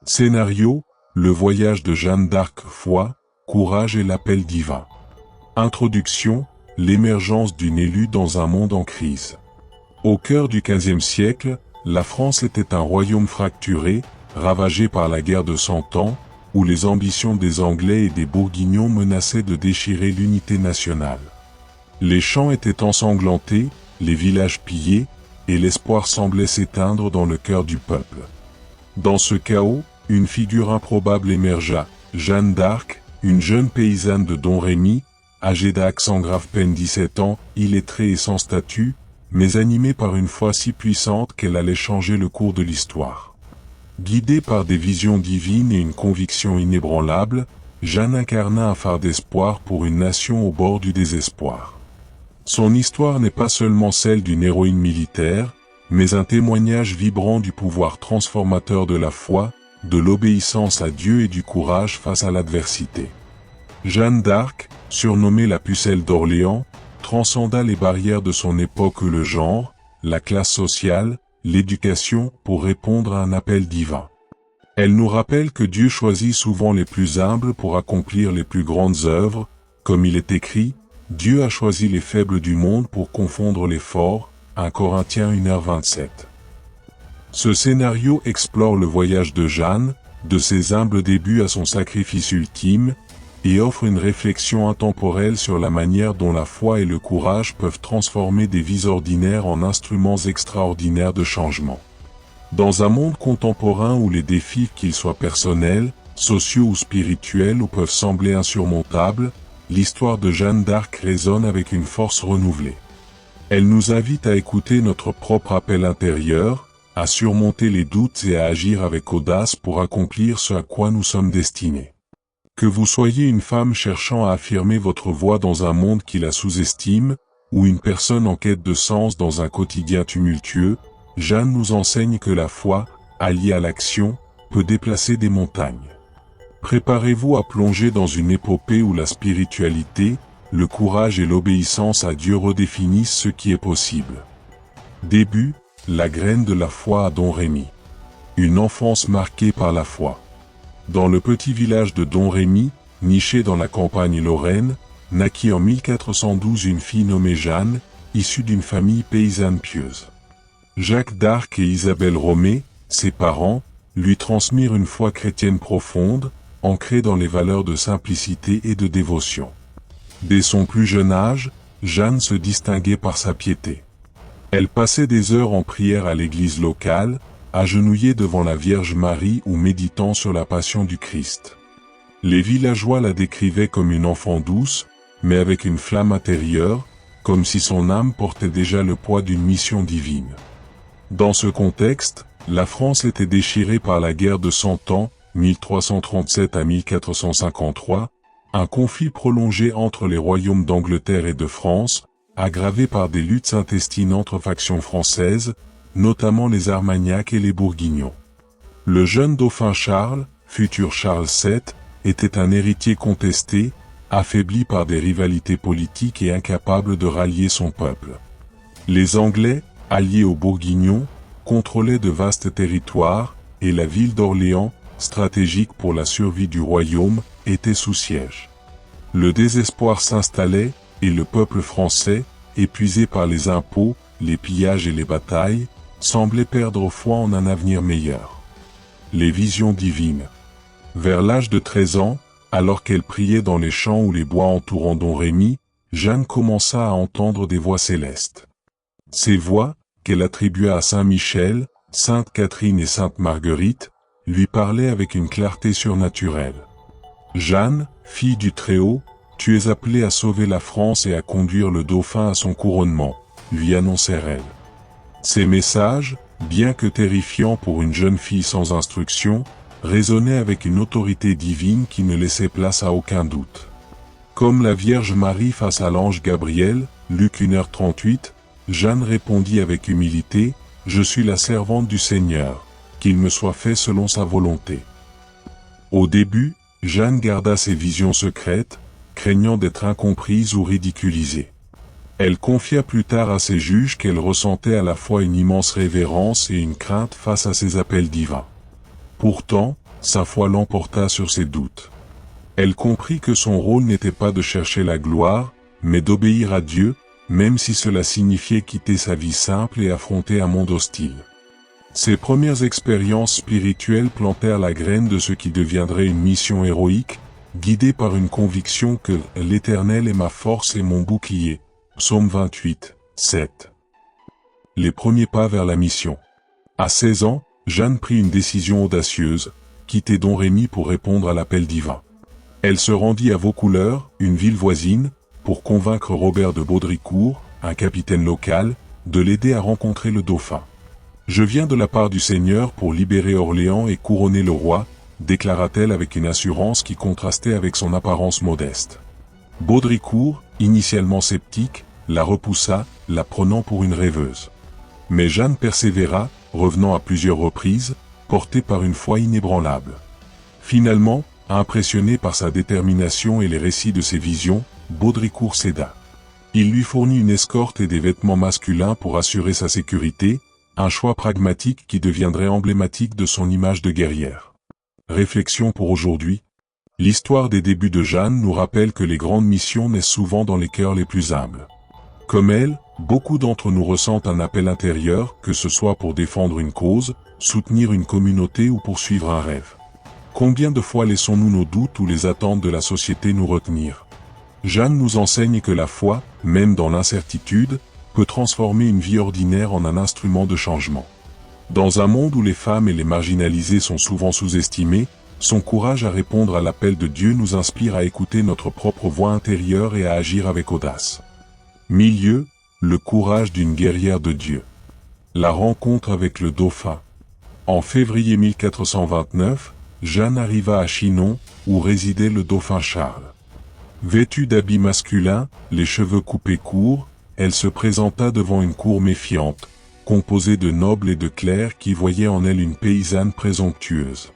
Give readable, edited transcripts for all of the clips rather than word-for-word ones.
Scénario, le voyage de Jeanne d'Arc, foi, courage et l'appel divin. Introduction, l'émergence d'une élue dans un monde en crise. Au cœur du XVe siècle, la France était un royaume fracturé, ravagé par la guerre de Cent Ans, où les ambitions des Anglais et des Bourguignons menaçaient de déchirer l'unité nationale. Les champs étaient ensanglantés, les villages pillés, et l'espoir semblait s'éteindre dans le cœur du peuple. Dans ce chaos, une figure improbable émergea, Jeanne d'Arc, une jeune paysanne de Domrémy, âgée sans grave peine 17 ans, illettrée et sans statut, mais animée par une foi si puissante qu'elle allait changer le cours de l'histoire. Guidée par des visions divines et une conviction inébranlable, Jeanne incarna un phare d'espoir pour une nation au bord du désespoir. Son histoire n'est pas seulement celle d'une héroïne militaire, mais un témoignage vibrant du pouvoir transformateur de la foi, de l'obéissance à Dieu et du courage face à l'adversité. Jeanne d'Arc, surnommée la pucelle d'Orléans, transcenda les barrières de son époque, le genre, la classe sociale, l'éducation, pour répondre à un appel divin. Elle nous rappelle que Dieu choisit souvent les plus humbles pour accomplir les plus grandes œuvres, comme il est écrit, Dieu a choisi les faibles du monde pour confondre les forts, 1 Corinthiens 1h27. Ce scénario explore le voyage de Jeanne, de ses humbles débuts à son sacrifice ultime, et offre une réflexion intemporelle sur la manière dont la foi et le courage peuvent transformer des vies ordinaires en instruments extraordinaires de changement. Dans un monde contemporain où les défis, qu'ils soient personnels, sociaux ou spirituels, peuvent sembler insurmontables, l'histoire de Jeanne d'Arc résonne avec une force renouvelée. Elle nous invite à écouter notre propre appel intérieur, à surmonter les doutes et à agir avec audace pour accomplir ce à quoi nous sommes destinés. Que vous soyez une femme cherchant à affirmer votre voix dans un monde qui la sous-estime, ou une personne en quête de sens dans un quotidien tumultueux, Jeanne nous enseigne que la foi, alliée à l'action, peut déplacer des montagnes. Préparez-vous à plonger dans une épopée où la spiritualité, le courage et l'obéissance à Dieu redéfinissent ce qui est possible. Début, la graine de la foi à Domrémy. Une enfance marquée par la foi. Dans le petit village de Domrémy, niché dans la campagne lorraine, naquit en 1412 une fille nommée Jeanne, issue d'une famille paysanne pieuse. Jacques d'Arc et Isabelle Romée, ses parents, lui transmirent une foi chrétienne profonde, ancrée dans les valeurs de simplicité et de dévotion. Dès son plus jeune âge, Jeanne se distinguait par sa piété. Elle passait des heures en prière à l'église locale, agenouillée devant la Vierge Marie ou méditant sur la passion du Christ. Les villageois la décrivaient comme une enfant douce, mais avec une flamme intérieure, comme si son âme portait déjà le poids d'une mission divine. Dans ce contexte, la France était déchirée par la guerre de Cent Ans, 1337 à 1453, un conflit prolongé entre les royaumes d'Angleterre et de France, aggravé par des luttes intestines entre factions françaises, notamment les Armagnacs et les Bourguignons. Le jeune dauphin Charles, futur Charles VII, était un héritier contesté, affaibli par des rivalités politiques et incapable de rallier son peuple. Les Anglais, alliés aux Bourguignons, contrôlaient de vastes territoires, et la ville d'Orléans, stratégique pour la survie du royaume, était sous siège. Le désespoir s'installait, et le peuple français, épuisé par les impôts, les pillages et les batailles, semblait perdre foi en un avenir meilleur. Les visions divines. Vers l'âge de 13 ans, alors qu'elle priait dans les champs ou les bois entourant Domrémy, Jeanne commença à entendre des voix célestes. Ces voix, qu'elle attribua à Saint Michel, Sainte Catherine et Sainte Marguerite, lui parlaient avec une clarté surnaturelle. « Jeanne, fille du Très-Haut, tu es appelée à sauver la France et à conduire le dauphin à son couronnement », lui annoncèrent-elles. Ces messages, bien que terrifiants pour une jeune fille sans instruction, résonnaient avec une autorité divine qui ne laissait place à aucun doute. Comme la Vierge Marie face à l'ange Gabriel, Luc 1h38, Jeanne répondit avec humilité, « Je suis la servante du Seigneur, qu'il me soit fait selon sa volonté. » Au début, Jeanne garda ses visions secrètes, craignant d'être incomprise ou ridiculisée. Elle confia plus tard à ses juges qu'elle ressentait à la fois une immense révérence et une crainte face à ses appels divins. Pourtant, sa foi l'emporta sur ses doutes. Elle comprit que son rôle n'était pas de chercher la gloire, mais d'obéir à Dieu, même si cela signifiait quitter sa vie simple et affronter un monde hostile. Ses premières expériences spirituelles plantèrent la graine de ce qui deviendrait une mission héroïque, guidée par une conviction que « l'Éternel est ma force et mon bouclier ». Psaume 28, 7. Les premiers pas vers la mission. À 16 ans, Jeanne prit une décision audacieuse, quitter Domrémy pour répondre à l'appel divin. Elle se rendit à Vaucouleurs, une ville voisine, pour convaincre Robert de Baudricourt, un capitaine local, de l'aider à rencontrer le dauphin. « Je viens de la part du Seigneur pour libérer Orléans et couronner le roi », déclara-t-elle avec une assurance qui contrastait avec son apparence modeste. Baudricourt, initialement sceptique, la repoussa, la prenant pour une rêveuse. Mais Jeanne persévéra, revenant à plusieurs reprises, portée par une foi inébranlable. Finalement, impressionné par sa détermination et les récits de ses visions, Baudricourt céda. Il lui fournit une escorte et des vêtements masculins pour assurer sa sécurité, un choix pragmatique qui deviendrait emblématique de son image de guerrière. Réflexion pour aujourd'hui. L'histoire des débuts de Jeanne nous rappelle que les grandes missions naissent souvent dans les cœurs les plus humbles. Comme elle, beaucoup d'entre nous ressentent un appel intérieur, que ce soit pour défendre une cause, soutenir une communauté ou poursuivre un rêve. Combien de fois laissons-nous nos doutes ou les attentes de la société nous retenir? Jeanne nous enseigne que la foi, même dans l'incertitude, peut transformer une vie ordinaire en un instrument de changement. Dans un monde où les femmes et les marginalisés sont souvent sous-estimés, son courage à répondre à l'appel de Dieu nous inspire à écouter notre propre voix intérieure et à agir avec audace. Milieu, le courage d'une guerrière de Dieu. La rencontre avec le dauphin. En février 1429, Jeanne arriva à Chinon, où résidait le dauphin Charles. Vêtue d'habits masculins, les cheveux coupés courts, elle se présenta devant une cour méfiante, composée de nobles et de clercs qui voyaient en elle une paysanne présomptueuse.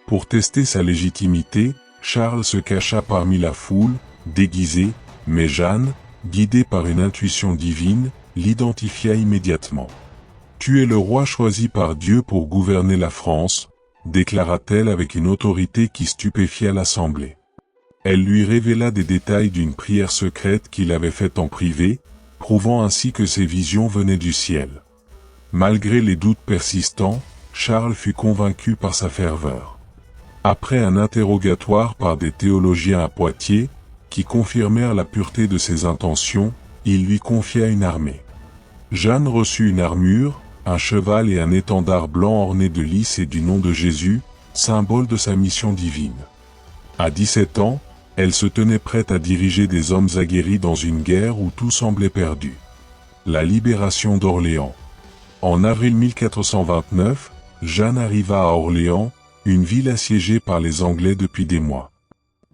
Pour tester sa légitimité, Charles se cacha parmi la foule, déguisé, mais Jeanne, guidée par une intuition divine, l'identifia immédiatement. « Tu es le roi choisi par Dieu pour gouverner la France », déclara-t-elle avec une autorité qui stupéfia l'assemblée. Elle lui révéla des détails d'une prière secrète qu'il avait faite en privé, prouvant ainsi que ses visions venaient du ciel. Malgré les doutes persistants, Charles fut convaincu par sa ferveur. Après un interrogatoire par des théologiens à Poitiers, qui confirmèrent la pureté de ses intentions, il lui confia une armée. Jeanne reçut une armure, un cheval et un étendard blanc orné de lys et du nom de Jésus, symbole de sa mission divine. À 17 ans, elle se tenait prête à diriger des hommes aguerris dans une guerre où tout semblait perdu. La libération d'Orléans. En avril 1429, Jeanne arriva à Orléans, une ville assiégée par les Anglais depuis des mois.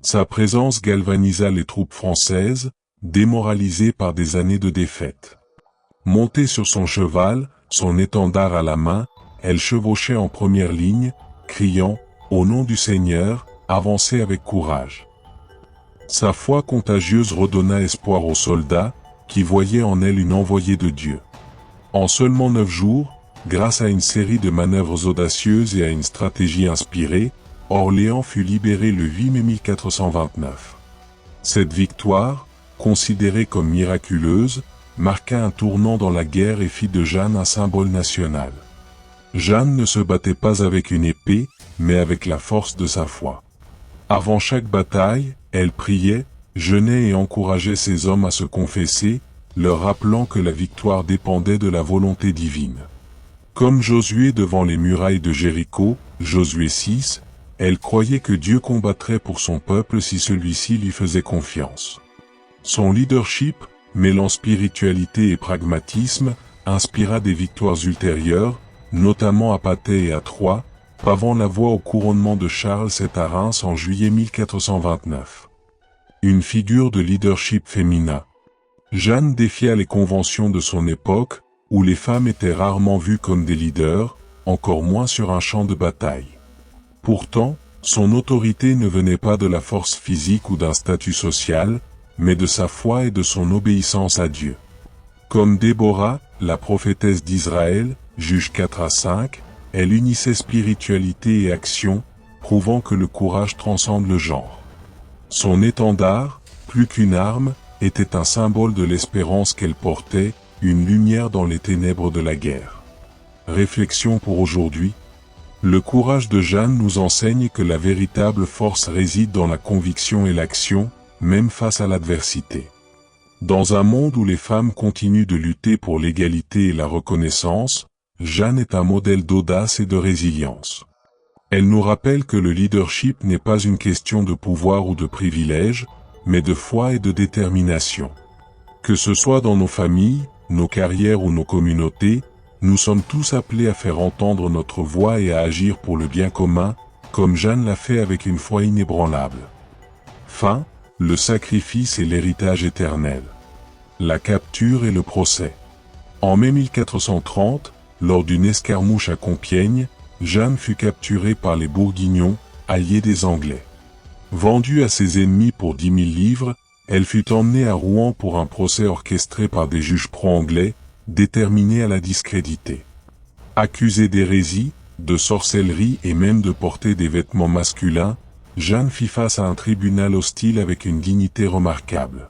Sa présence galvanisa les troupes françaises, démoralisées par des années de défaite. Montée sur son cheval, son étendard à la main, elle chevauchait en première ligne, criant « Au nom du Seigneur, avancez avec courage ». Sa foi contagieuse redonna espoir aux soldats, qui voyaient en elle une envoyée de Dieu. En seulement 9 jours, grâce à une série de manœuvres audacieuses et à une stratégie inspirée, Orléans fut libéré le 8 mai 1429. Cette victoire, considérée comme miraculeuse, marqua un tournant dans la guerre et fit de Jeanne un symbole national. Jeanne ne se battait pas avec une épée, mais avec la force de sa foi. Avant chaque bataille, elle priait, jeûnait et encourageait ses hommes à se confesser, leur rappelant que la victoire dépendait de la volonté divine. Comme Josué devant les murailles de Jéricho, Josué 6, elle croyait que Dieu combattrait pour son peuple si celui-ci lui faisait confiance. Son leadership, mêlant spiritualité et pragmatisme, inspira des victoires ultérieures, notamment à Patay et à Troyes, pavant la voie au couronnement de Charles VII à Reims en juillet 1429. Une figure de leadership féminin. Jeanne défia les conventions de son époque, où les femmes étaient rarement vues comme des leaders, encore moins sur un champ de bataille. Pourtant, son autorité ne venait pas de la force physique ou d'un statut social, mais de sa foi et de son obéissance à Dieu. Comme Déborah, la prophétesse d'Israël, Juges 4 à 5, elle unissait spiritualité et action, prouvant que le courage transcende le genre. Son étendard, plus qu'une arme, était un symbole de l'espérance qu'elle portait, une lumière dans les ténèbres de la guerre. Réflexion pour aujourd'hui. Le courage de Jeanne nous enseigne que la véritable force réside dans la conviction et l'action, même face à l'adversité. Dans un monde où les femmes continuent de lutter pour l'égalité et la reconnaissance, Jeanne est un modèle d'audace et de résilience. Elle nous rappelle que le leadership n'est pas une question de pouvoir ou de privilège, mais de foi et de détermination. Que ce soit dans nos familles, nos carrières ou nos communautés, nous sommes tous appelés à faire entendre notre voix et à agir pour le bien commun, comme Jeanne l'a fait avec une foi inébranlable. Fin, le sacrifice et l'héritage éternel. La capture et le procès. En mai 1430, lors d'une escarmouche à Compiègne, Jeanne fut capturée par les Bourguignons, alliés des Anglais. Vendue à ses ennemis pour 10 000 livres, elle fut emmenée à Rouen pour un procès orchestré par des juges pro-anglais, déterminés à la discréditer. Accusée d'hérésie, de sorcellerie et même de porter des vêtements masculins, Jeanne fit face à un tribunal hostile avec une dignité remarquable.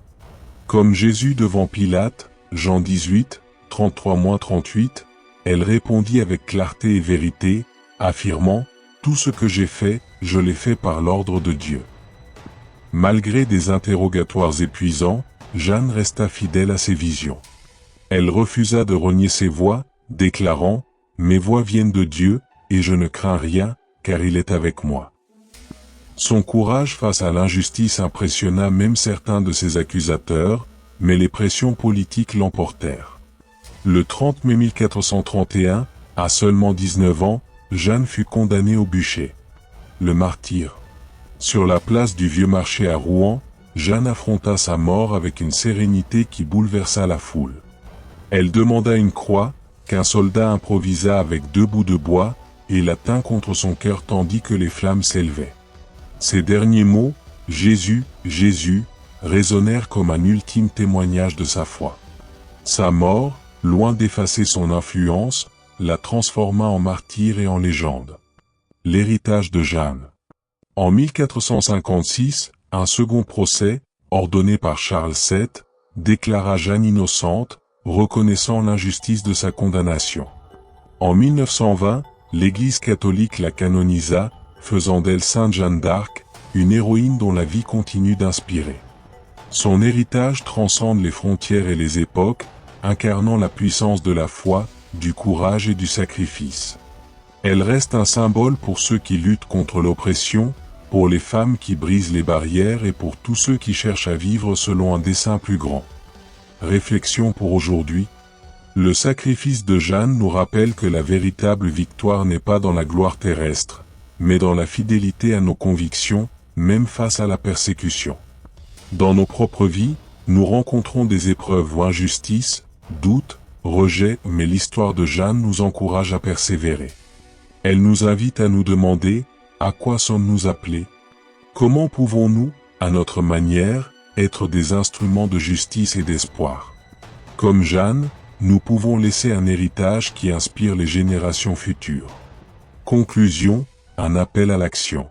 Comme Jésus devant Pilate, Jean 18, 33-38, elle répondit avec clarté et vérité, affirmant « Tout ce que j'ai fait, je l'ai fait par l'ordre de Dieu ». Malgré des interrogatoires épuisants, Jeanne resta fidèle à ses visions. Elle refusa de renier ses voix, déclarant « Mes voix viennent de Dieu, et je ne crains rien, car il est avec moi ». Son courage face à l'injustice impressionna même certains de ses accusateurs, mais les pressions politiques l'emportèrent. Le 30 mai 1431, à seulement 19 ans, Jeanne fut condamnée au bûcher. Le martyre. Sur la place du Vieux Marché à Rouen, Jeanne affronta sa mort avec une sérénité qui bouleversa la foule. Elle demanda une croix, qu'un soldat improvisa avec 2 bouts de bois, et la tint contre son cœur tandis que les flammes s'élevaient. Ces derniers mots, « Jésus, Jésus », résonnèrent comme un ultime témoignage de sa foi. Sa mort, loin d'effacer son influence, la transforma en martyr et en légende. L'héritage de Jeanne. En 1456, un second procès, ordonné par Charles VII, déclara Jeanne innocente, reconnaissant l'injustice de sa condamnation. En 1920, l'Église catholique la canonisa, faisant d'elle Sainte Jeanne d'Arc, une héroïne dont la vie continue d'inspirer. Son héritage transcende les frontières et les époques, incarnant la puissance de la foi, du courage et du sacrifice. Elle reste un symbole pour ceux qui luttent contre l'oppression, pour les femmes qui brisent les barrières et pour tous ceux qui cherchent à vivre selon un dessein plus grand. Réflexion pour aujourd'hui. Le sacrifice de Jeanne nous rappelle que la véritable victoire n'est pas dans la gloire terrestre, mais dans la fidélité à nos convictions, même face à la persécution. Dans nos propres vies, nous rencontrons des épreuves ou injustices, doutes, rejets, mais l'histoire de Jeanne nous encourage à persévérer. Elle nous invite à nous demander, à quoi sommes-nous appelés? Comment pouvons-nous, à notre manière, être des instruments de justice et d'espoir? Comme Jeanne, nous pouvons laisser un héritage qui inspire les générations futures. Conclusion, un appel à l'action.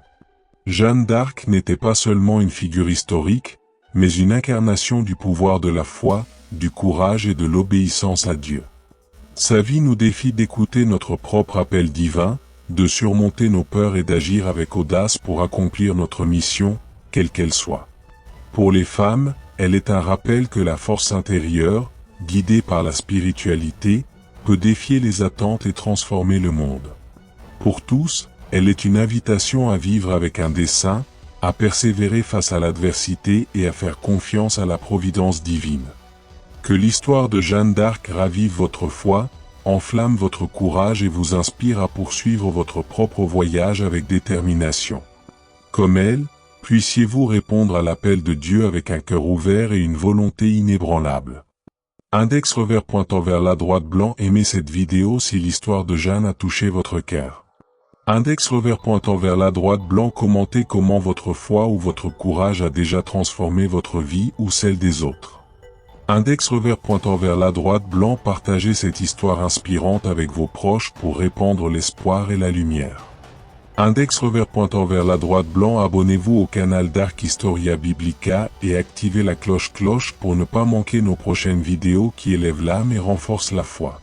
Jeanne d'Arc n'était pas seulement une figure historique, mais une incarnation du pouvoir de la foi, du courage et de l'obéissance à Dieu. Sa vie nous défie d'écouter notre propre appel divin, de surmonter nos peurs et d'agir avec audace pour accomplir notre mission, quelle qu'elle soit. Pour les femmes, elle est un rappel que la force intérieure, guidée par la spiritualité, peut défier les attentes et transformer le monde. Pour tous, elle est une invitation à vivre avec un dessein, à persévérer face à l'adversité et à faire confiance à la providence divine. Que l'histoire de Jeanne d'Arc ravive votre foi, enflamme votre courage et vous inspire à poursuivre votre propre voyage avec détermination. Comme elle, puissiez-vous répondre à l'appel de Dieu avec un cœur ouvert et une volonté inébranlable. Index revers pointant vers la droite blanc. Aimez cette vidéo si l'histoire de Jeanne a touché votre cœur. Index revers pointant vers la droite blanc. Commentez comment votre foi ou votre courage a déjà transformé votre vie ou celle des autres. Index revers pointant vers la droite blanc. Partagez cette histoire inspirante avec vos proches pour répandre l'espoir et la lumière. Index revers pointant vers la droite blanc. Abonnez-vous au canal Dark Historia Biblica et activez la cloche pour ne pas manquer nos prochaines vidéos qui élèvent l'âme et renforcent la foi.